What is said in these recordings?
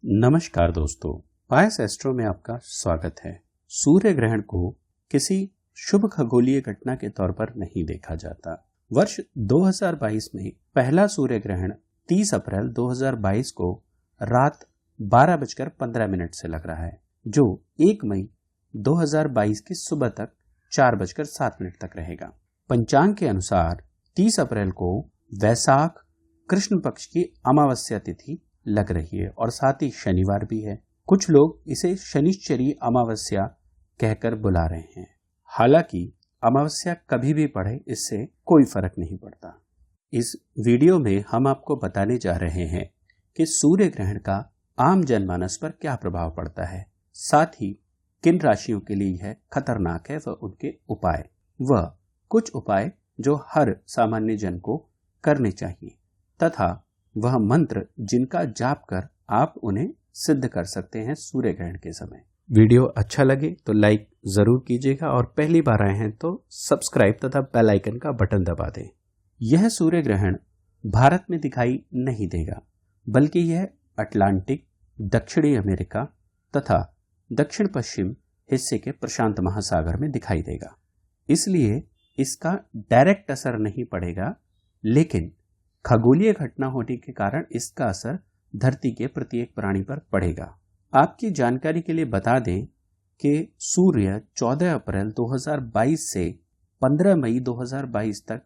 नमस्कार दोस्तों, पायस एस्ट्रो में आपका स्वागत है। सूर्य ग्रहण को किसी शुभ खगोलीय घटना के तौर पर नहीं देखा जाता। वर्ष 2022 में पहला सूर्य ग्रहण 30 अप्रैल 2022 को रात 12:15 से लग रहा है, जो 1 मई 2022 की सुबह तक 4:07 तक रहेगा। पंचांग के अनुसार 30 अप्रैल को वैशाख कृष्ण पक्ष की अमावस्या तिथि लग रही है और साथ ही शनिवार भी है। कुछ लोग इसे शनिश्चरी अमावस्या कहकर बुला रहे हैं। हालांकि अमावस्या कभी भी पड़े, इससे कोई फर्क नहीं पड़ता। इस वीडियो में हम आपको बताने जा रहे हैं कि सूर्य ग्रहण का आम जनमानस पर क्या प्रभाव पड़ता है, साथ ही किन राशियों के लिए यह खतरनाक है व उनके उपाय, वह कुछ उपाय जो हर सामान्य जन को करने चाहिए, तथा वह मंत्र जिनका जाप कर आप उन्हें सिद्ध कर सकते हैं सूर्य ग्रहण के समय। वीडियो अच्छा लगे तो लाइक जरूर कीजिएगा और पहली बार आए हैं तो सब्सक्राइब तथा बेल आइकन का बटन दबा दें। यह सूर्य ग्रहण भारत में दिखाई नहीं देगा, बल्कि यह अटलांटिक, दक्षिणी अमेरिका तथा दक्षिण पश्चिम हिस्से के प्रशांत महासागर में दिखाई देगा। इसलिए इसका डायरेक्ट असर नहीं पड़ेगा, लेकिन खगोलीय घटना होने के कारण इसका असर धरती के प्रत्येक प्राणी पर पड़ेगा। आपकी जानकारी के लिए बता दें कि सूर्य 14 अप्रैल 2022 से 15 मई 2022 तक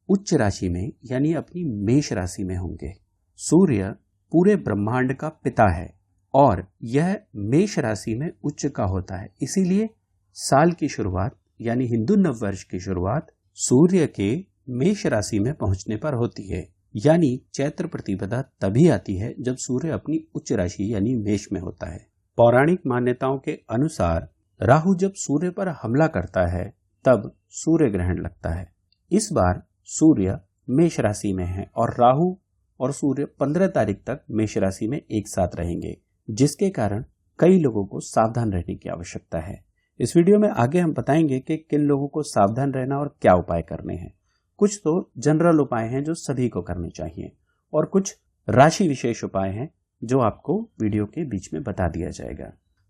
उच्च राशि में यानी अपनी मेष राशि में होंगे। सूर्य पूरे ब्रह्मांड का पिता है और यह मेष राशि में उच्च का होता है। इसीलिए साल की शुरुआत यानी हिंदू नववर्ष की शुरुआत सूर्य के मेष राशि में पहुंचने पर होती है, यानी चैत्र प्रतिपदा तभी आती है जब सूर्य अपनी उच्च राशि यानी मेष में होता है। पौराणिक मान्यताओं के अनुसार राहु जब सूर्य पर हमला करता है तब सूर्य ग्रहण लगता है। इस बार सूर्य मेष राशि में है और राहु और सूर्य 15 तारीख तक मेष राशि में एक साथ रहेंगे, जिसके कारण कई लोगों को सावधान रहने की आवश्यकता है। इस वीडियो में आगे हम बताएंगे कि किन लोगों को सावधान रहना और क्या उपाय करने हैं। कुछ तो जनरल उपाय हैं जो सभी को करने चाहिए और कुछ राशि विशेष उपाय हैं जो आपको वीडियो के बीच में बता दिया जाएगा।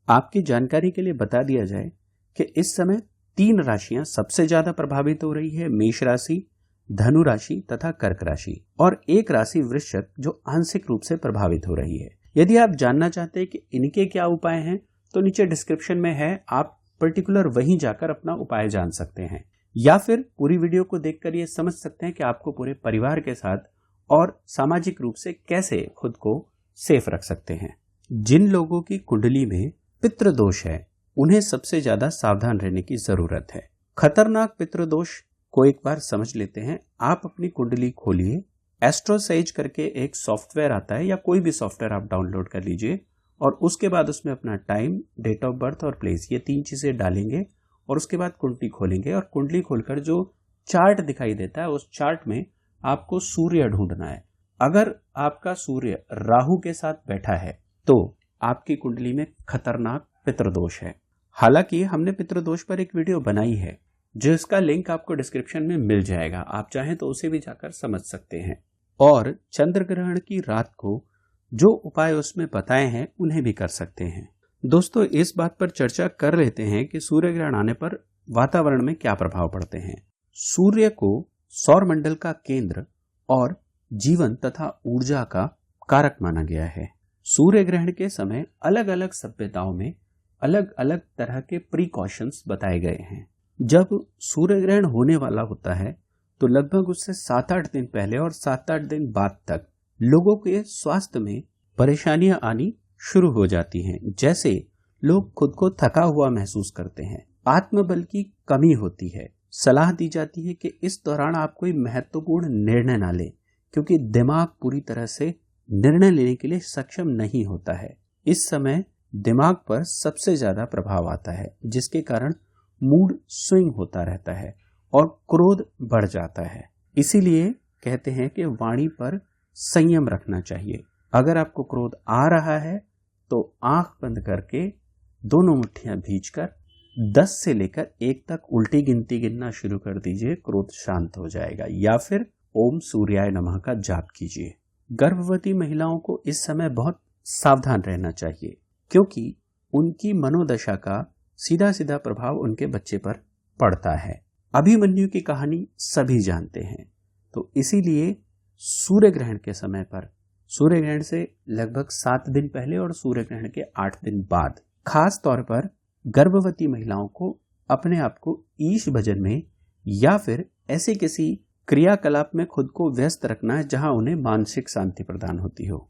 आपकी जानकारी के लिए बता दिया जाए कि इस समय 3 राशियां सबसे ज्यादा प्रभावित हो रही है, मेष राशि, धनु राशि तथा कर्क राशि, और एक राशि वृश्चिक जो आंशिक रूप से प्रभावित हो रही है। यदि आप जानना चाहते हैं कि इनके क्या उपाय हैं तो नीचे डिस्क्रिप्शन में है, आप पर्टिकुलर वहीं जाकर अपना उपाय जान सकते हैं, या फिर पूरी वीडियो को देखकर ये समझ सकते हैं कि आपको पूरे परिवार के साथ और सामाजिक रूप से कैसे खुद को सेफ रख सकते हैं। जिन लोगों की कुंडली में पितृदोष है उन्हें सबसे ज्यादा सावधान रहने की जरूरत है। खतरनाक पितृदोष को एक बार समझ लेते हैं। आप अपनी कुंडली खोलिए, एस्ट्रोसेज करके एक सॉफ्टवेयर आता है या कोई भी सॉफ्टवेयर आप डाउनलोड कर लीजिए और उसके बाद उसमें अपना टाइम, डेट ऑफ बर्थ और प्लेस, ये 3 चीजें डालेंगे और उसके बाद कुंडली खोलेंगे और कुंडली खोलकर जो चार्ट दिखाई देता है उस चार्ट में आपको सूर्य ढूंढना है। अगर आपका सूर्य राहु के साथ बैठा है तो आपकी कुंडली में खतरनाक पितृदोष है। हालांकि हमने पितृदोष पर एक वीडियो बनाई है जिसका लिंक आपको डिस्क्रिप्शन में मिल जाएगा, आप चाहें तो उसे भी जाकर समझ सकते हैं। और चंद्र ग्रहण की रात को जो उपाय उसमें बताए हैं उन्हें भी कर सकते हैं। दोस्तों, इस बात पर चर्चा कर लेते हैं कि सूर्य ग्रहण आने पर वातावरण में क्या प्रभाव पड़ते हैं। सूर्य को सौर मंडल का केंद्र और जीवन तथा ऊर्जा का कारक माना गया है। सूर्य ग्रहण के समय अलग अलग सभ्यताओं में अलग अलग तरह के प्रिकॉशंस बताए गए हैं। जब सूर्य ग्रहण होने वाला होता है तो लगभग उससे 7-8 दिन पहले और 7-8 दिन बाद तक लोगों के स्वास्थ्य में परेशानियां आनी शुरू हो जाती हैं। जैसे लोग खुद को थका हुआ महसूस करते हैं, आत्मबल की कमी होती है। सलाह दी जाती है कि इस दौरान आप कोई महत्वपूर्ण निर्णय ना लें, क्योंकि दिमाग पूरी तरह से निर्णय लेने के लिए सक्षम नहीं होता है। इस समय दिमाग पर सबसे ज्यादा प्रभाव आता है, जिसके कारण मूड स्विंग होता रहता है और क्रोध बढ़ जाता है। इसीलिए कहते हैं कि वाणी पर संयम रखना चाहिए। अगर आपको क्रोध आ रहा है तो आंख बंद करके दोनों मुट्ठियां भींचकर 10 से लेकर 1 तक उल्टी गिनती गिनना शुरू कर दीजिए, क्रोध शांत हो जाएगा। या फिर ओम सूर्याय नमः का जाप कीजिए। गर्भवती महिलाओं को इस समय बहुत सावधान रहना चाहिए, क्योंकि उनकी मनोदशा का सीधा सीधा प्रभाव उनके बच्चे पर पड़ता है। अभिमन्यु की कहानी सभी जानते हैं, तो इसीलिए सूर्य ग्रहण के समय पर, सूर्य ग्रहण से लगभग 7 दिन पहले और सूर्य ग्रहण के 8 दिन बाद, खास तौर पर गर्भवती महिलाओं को अपने आप को ईश भजन में या फिर ऐसे किसी क्रियाकलाप में खुद को व्यस्त रखना है जहां उन्हें मानसिक शांति प्रदान होती हो।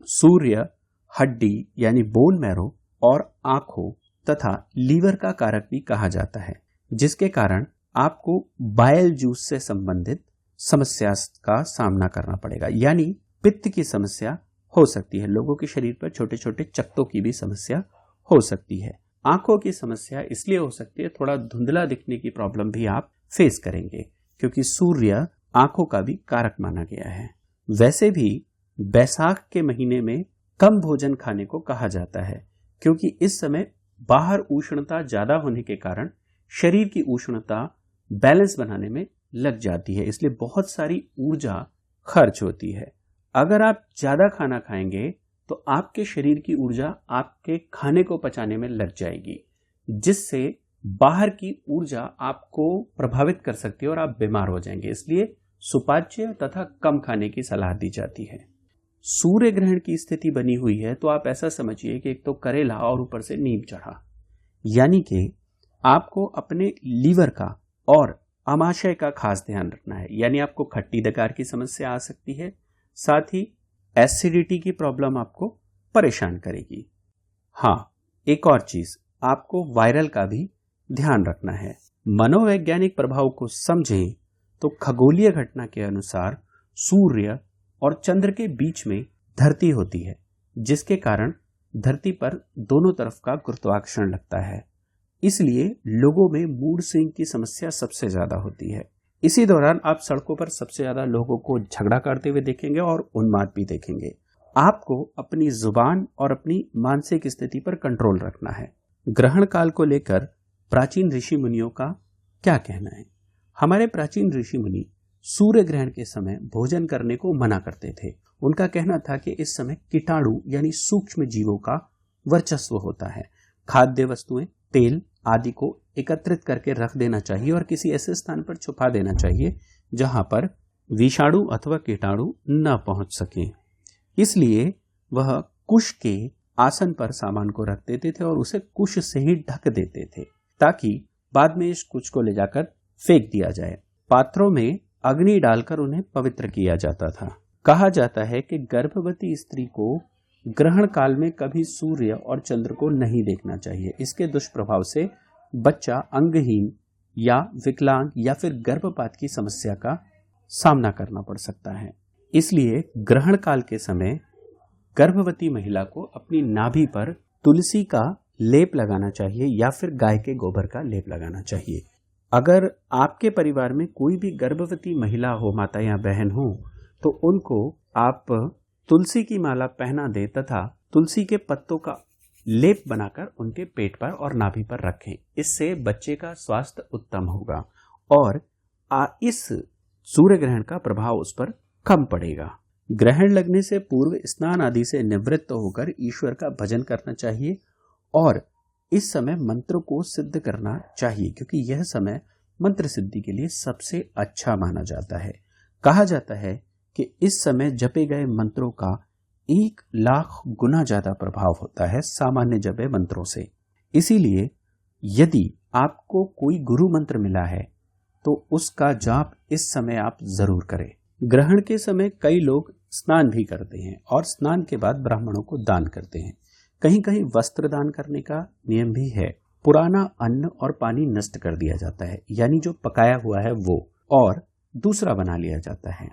सूर्य हड्डी यानी बोन मैरो और आंखों तथा लीवर का कारक भी कहा जाता है, जिसके कारण आपको बाइल जूस से संबंधित समस्या का सामना करना पड़ेगा, यानी पित्त की समस्या हो सकती है। लोगों के शरीर पर छोटे छोटे चक्तों की भी समस्या हो सकती है। आंखों की समस्या इसलिए हो सकती है, थोड़ा धुंधला दिखने की प्रॉब्लम भी आप फेस करेंगे, क्योंकि सूर्य आंखों का भी कारक माना गया है। वैसे भी बैसाख के महीने में कम भोजन खाने को कहा जाता है, क्योंकि इस समय बाहर उष्णता ज्यादा होने के कारण शरीर की उष्णता बैलेंस बनाने में लग जाती है, इसलिए बहुत सारी ऊर्जा खर्च होती है। अगर आप ज्यादा खाना खाएंगे तो आपके शरीर की ऊर्जा आपके खाने को पचाने में लग जाएगी, जिससे बाहर की ऊर्जा आपको प्रभावित कर सकती है और आप बीमार हो जाएंगे। इसलिए सुपाच्य तथा कम खाने की सलाह दी जाती है। सूर्य ग्रहण की स्थिति बनी हुई है तो आप ऐसा समझिए कि एक तो करेला और ऊपर से नीम चढ़ा, यानी कि आपको अपने लीवर का और आमाशय का खास ध्यान रखना है। यानी आपको खट्टी डकार की समस्या आ सकती है, साथ ही एसिडिटी की प्रॉब्लम आपको परेशान करेगी। हाँ, एक और चीज, आपको वायरल का भी ध्यान रखना है। मनोवैज्ञानिक प्रभाव को समझें तो खगोलीय घटना के अनुसार सूर्य और चंद्र के बीच में धरती होती है, जिसके कारण धरती पर दोनों तरफ का गुरुत्वाकर्षण लगता है। इसलिए लोगों में मूड स्विंग की समस्या सबसे ज्यादा होती है। इसी दौरान आप सड़कों पर सबसे ज्यादा लोगों को झगड़ा करते हुए देखेंगे और उन्माद भी देखेंगे। आपको अपनी जुबान और अपनी मानसिक स्थिति पर कंट्रोल रखना है। ग्रहण काल को लेकर प्राचीन ऋषि मुनियों का क्या कहना है? हमारे प्राचीन ऋषि मुनि सूर्य ग्रहण के समय भोजन करने को मना करते थे। उनका कहना था कि इस समय कीटाणु यानी सूक्ष्म जीवों का वर्चस्व होता है। खाद्य वस्तुएं, तेल आदि को एकत्रित करके रख देना चाहिए और किसी ऐसे स्थान पर छुपा देना चाहिए जहां पर विषाणु अथवा कीटाणु न पहुंच सके। इसलिए वह कुश के आसन पर सामान को रख देते थे और उसे कुश से ही ढक देते थे, ताकि बाद में इस कुश को ले जाकर फेंक दिया जाए। पात्रों में अग्नि डालकर उन्हें पवित्र किया जाता था। कहा जाता है कि गर्भवती स्त्री को ग्रहण काल में कभी सूर्य और चंद्र को नहीं देखना चाहिए। इसके दुष्प्रभाव से बच्चा अंगहीन या विकलांग या फिर गर्भपात की समस्या का सामना करना पड़ सकता है। इसलिए ग्रहण काल के समय गर्भवती महिला को अपनी नाभि पर तुलसी का लेप लगाना चाहिए या फिर गाय के गोबर का लेप लगाना चाहिए। अगर आपके परिवार में कोई भी गर्भवती महिला हो, माता या बहन हो, तो उनको आप तुलसी की माला पहना दे तथा तुलसी के पत्तों का लेप बनाकर उनके पेट पर और नाभि पर रखें। इससे बच्चे का स्वास्थ्य उत्तम होगा और इस सूर्य ग्रहण का प्रभाव उस पर कम पड़ेगा। ग्रहण लगने से पूर्व स्नान आदि से निवृत्त होकर ईश्वर का भजन करना चाहिए और इस समय मंत्र को सिद्ध करना चाहिए, क्योंकि यह समय मंत्र सिद्धि के लिए सबसे अच्छा माना जाता है। कहा जाता है कि इस समय जपे गए मंत्रों का 1,00,000 गुना ज्यादा प्रभाव होता है सामान्य जपे मंत्रों से। इसीलिए यदि आपको कोई गुरु मंत्र मिला है तो उसका जाप इस समय आप जरूर करें। ग्रहण के समय कई लोग स्नान भी करते हैं और स्नान के बाद ब्राह्मणों को दान करते हैं। कहीं कहीं वस्त्र दान करने का नियम भी है। पुराना अन्न और पानी नष्ट कर दिया जाता है, यानी जो पकाया हुआ है वो, और दूसरा बना लिया जाता है।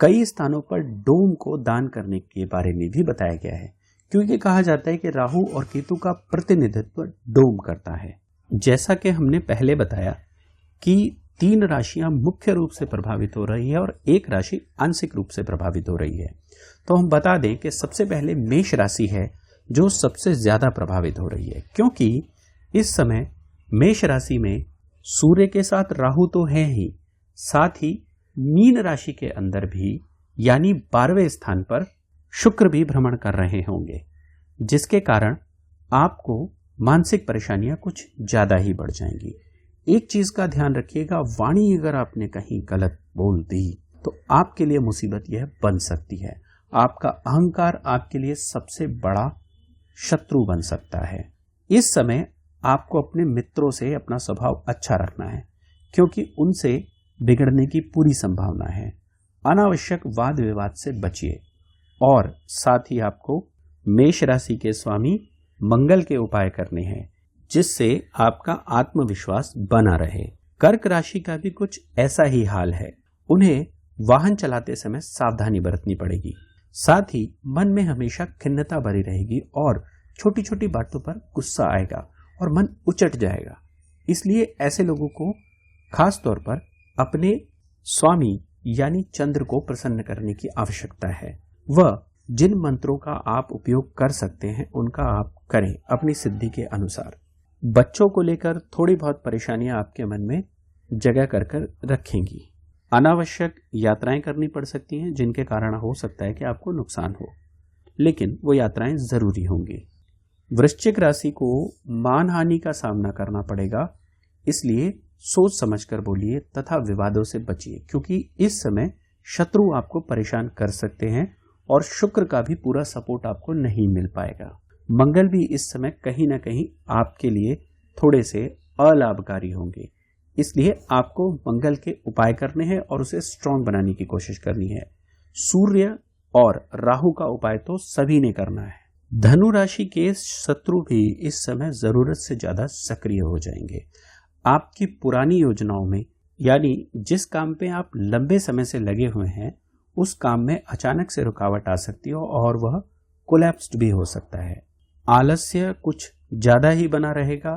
कई स्थानों पर डोम को दान करने के बारे में भी बताया गया है, क्योंकि कहा जाता है कि राहु और केतु का प्रतिनिधित्व डोम करता है। जैसा कि हमने पहले बताया कि 3 राशियां मुख्य रूप से प्रभावित हो रही है और 1 राशि आंशिक रूप से प्रभावित हो रही है। तो हम बता दें कि सबसे पहले मेष राशि है जो सबसे ज्यादा प्रभावित हो रही है, क्योंकि इस समय मेष राशि में सूर्य के साथ राहु तो है ही, साथ ही मीन राशि के अंदर भी यानी 12वें स्थान पर शुक्र भी भ्रमण कर रहे होंगे। जिसके कारण आपको मानसिक परेशानियां कुछ ज्यादा ही बढ़ जाएंगी। एक चीज का ध्यान रखिएगा, वाणी अगर आपने कहीं गलत बोल दी तो आपके लिए मुसीबत यह बन सकती है। आपका अहंकार आपके लिए सबसे बड़ा शत्रु बन सकता है। इस समय आपको अपने मित्रों से अपना स्वभाव अच्छा रखना है, क्योंकि उनसे बिगड़ने की पूरी संभावना है। अनावश्यक वाद विवाद से बचिए। और साथ ही आपको मेष राशि के स्वामी मंगल के उपाय करने हैं, जिससे आपका आत्मविश्वास बना रहे। कर्क राशि का भी कुछ ऐसा ही हाल है। उन्हें वाहन चलाते समय सावधानी बरतनी पड़ेगी। साथ ही मन में हमेशा खिन्नता भरी रहेगी और छोटी छोटी बातों पर गुस्सा आएगा और मन उचट जाएगा। इसलिए ऐसे लोगों को खास तौर पर अपने स्वामी यानी चंद्र को प्रसन्न करने की आवश्यकता है। वह जिन मंत्रों का आप उपयोग कर सकते हैं उनका आप करें अपनी सिद्धि के अनुसार। बच्चों को लेकर थोड़ी बहुत परेशानियां आपके मन में जगह कर रखेंगी। अनावश्यक यात्राएं करनी पड़ सकती हैं, जिनके कारण हो सकता है कि आपको नुकसान हो, लेकिन वो यात्राएं जरूरी होंगी। वृश्चिक राशि को मानहानि का सामना करना पड़ेगा, इसलिए सोच समझकर बोलिए तथा विवादों से बचिए, क्योंकि इस समय शत्रु आपको परेशान कर सकते हैं और शुक्र का भी पूरा सपोर्ट आपको नहीं मिल पाएगा। मंगल भी इस समय कहीं ना कहीं आपके लिए थोड़े से अलाभकारी होंगे, इसलिए आपको मंगल के उपाय करने हैं और उसे स्ट्रांग बनाने की कोशिश करनी है। सूर्य और राहु का उपाय तो सभी ने करना है। धनु राशि के शत्रु भी इस समय जरूरत से ज्यादा सक्रिय हो जाएंगे। आपकी पुरानी योजनाओं में, यानी जिस काम पे आप लंबे समय से लगे हुए हैं, उस काम में अचानक से रुकावट आ सकती है और वह कोलैप्स्ड भी हो सकता है। आलस्य कुछ ज्यादा ही बना रहेगा,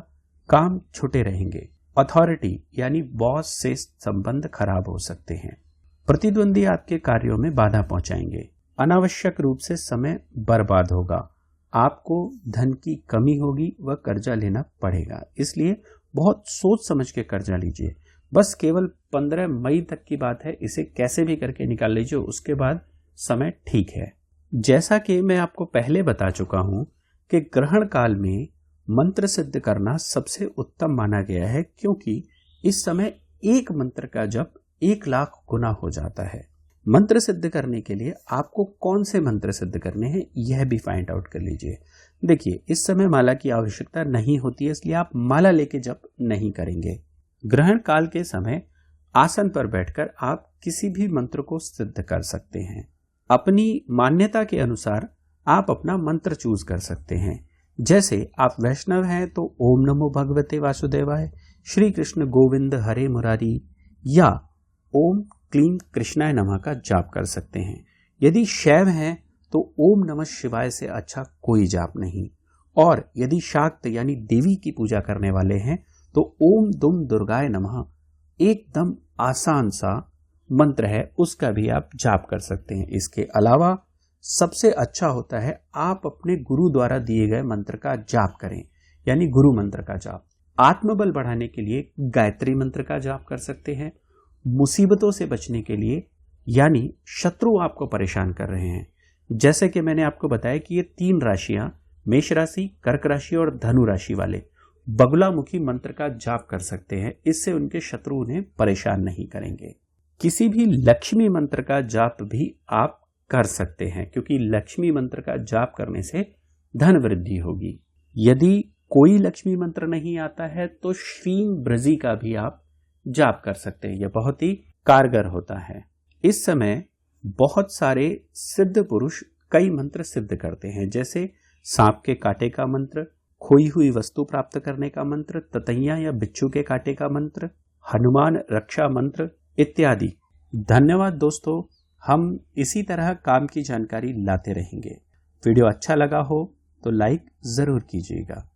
काम छूटे रहेंगे। अथॉरिटी यानी बॉस से संबंध खराब हो सकते हैं। प्रतिद्वंदी आपके कार्यों में बाधा पहुंचाएंगे। अनावश्यक रूप से समय बर्बाद होगा। आपको धन की कमी होगी, वह कर्जा लेना पड़ेगा, इसलिए बहुत सोच समझ के कर्जा लीजिए। बस केवल 15 मई तक की बात है, इसे कैसे भी करके निकाल लीजिए, उसके बाद समय ठीक है। जैसा कि मैं आपको पहले बता चुका हूं कि ग्रहण काल में मंत्र सिद्ध करना सबसे उत्तम माना गया है, क्योंकि इस समय एक मंत्र का जप 1 लाख गुना हो जाता है। मंत्र सिद्ध करने के लिए आपको कौन से मंत्र सिद्ध करने हैं यह भी फाइंड आउट कर लीजिए। देखिए, इस समय माला की आवश्यकता नहीं होती है, इसलिए आप माला लेके जप नहीं करेंगे। ग्रहण काल के समय आसन पर बैठकर आप किसी भी मंत्र को सिद्ध कर सकते हैं। अपनी मान्यता के अनुसार आप अपना मंत्र चूज कर सकते हैं। जैसे आप वैष्णव हैं तो ओम नमो भगवते वासुदेवाय, श्री कृष्ण गोविंद हरे मुरारी या ओम क्लीम कृष्णाय नमः का जाप कर सकते हैं। यदि शैव हैं तो ओम नमः शिवाय से अच्छा कोई जाप नहीं, और यदि शाक्त यानी देवी की पूजा करने वाले हैं तो ओम दुम दुर्गाय नमः एकदम आसान सा मंत्र है, उसका भी आप जाप कर सकते हैं। इसके अलावा सबसे अच्छा होता है आप अपने गुरु द्वारा दिए गए मंत्र का जाप करें, यानी गुरु मंत्र का जाप। आत्मबल बढ़ाने के लिए गायत्री मंत्र का जाप कर सकते हैं। मुसीबतों से बचने के लिए, यानी शत्रु आपको परेशान कर रहे हैं, जैसे कि मैंने आपको बताया कि ये 3 राशियां मेष राशि, कर्क राशि और धनु राशि वाले बगुलामुखी मंत्र का जाप कर सकते हैं। इससे उनके शत्रु उन्हें परेशान नहीं करेंगे। किसी भी लक्ष्मी मंत्र का जाप भी आप कर सकते हैं, क्योंकि लक्ष्मी मंत्र का जाप करने से धन वृद्धि होगी। यदि कोई लक्ष्मी मंत्र नहीं आता है तो श्रीम ब्रजी का भी आप जाप कर सकते हैं, यह बहुत ही कारगर होता है। इस समय बहुत सारे सिद्ध पुरुष कई मंत्र सिद्ध करते हैं, जैसे सांप के कांटे का मंत्र, खोई हुई वस्तु प्राप्त करने का मंत्र, ततैया या बिच्छू के कांटे का मंत्र, हनुमान रक्षा मंत्र इत्यादि। धन्यवाद दोस्तों, हम इसी तरह काम की जानकारी लाते रहेंगे। वीडियो अच्छा लगा हो तो लाइक जरूर कीजिएगा।